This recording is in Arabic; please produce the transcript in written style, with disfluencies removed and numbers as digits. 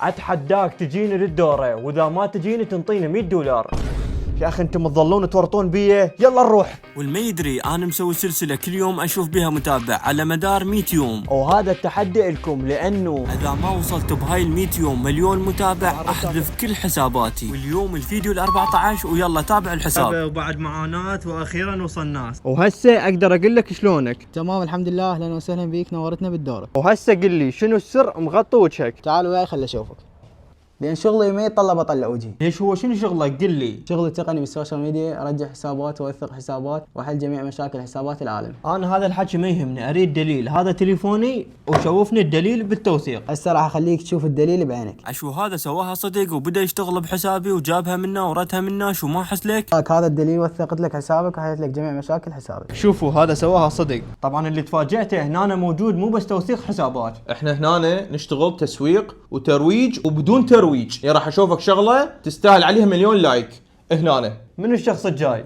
اتحداك تجيني للدوره، واذا ما تجيني تنطيني $100. يا اخي انتم تظلون تورطون بي، يلا نروح. والما يدري انا مسوي سلسله كل يوم اشوف بها متابع على مدار 100 يوم، وهذا التحدي لكم، لانه اذا ما وصلت بهاي ال100 يوم مليون متابع احذف كل حساباتي. واليوم الفيديو ال14 ويلا تابع الحساب. وبعد معاناه واخيرا وصلنا. وهسه اقدر اقول لك شلونك. تمام الحمد لله، اهلا وسهلا بيك، نورتنا بالدورة. وهسه قل لي شنو السر مغطي وجهك؟ تعال وياي خل اشوفك، لان شغلي ما يتطلب اطلع وجهي. ليش؟ هو شنو شغلك؟ قل لي. شغلي تقني بالسوشيال ميديا، ارجع حسابات واوثق حسابات واحل جميع مشاكل حسابات العالم. انا هذا الحكي ما يهمني، اريد دليل. هذا تليفوني وشوفني الدليل بالتوثيق. هسه راح اخليك تشوف الدليل بعينك. اشو هذا سواها صدق وبدا يشتغل بحسابي وجابها منا وردها منا، شو ما احس لك؟ هذا الدليل وثقت لك حسابك وحلت لك جميع مشاكل حسابك. شوفوا هذا سواها صدق. طبعا اللي تفاجأته هنا أنا موجود مو بس توثيق حسابات. احنا هنا نشتغل تسويق وترويج وبدون ترويج. يا راح اشوفك شغله تستاهل عليها مليون لايك هنا. من الشخص الجاي؟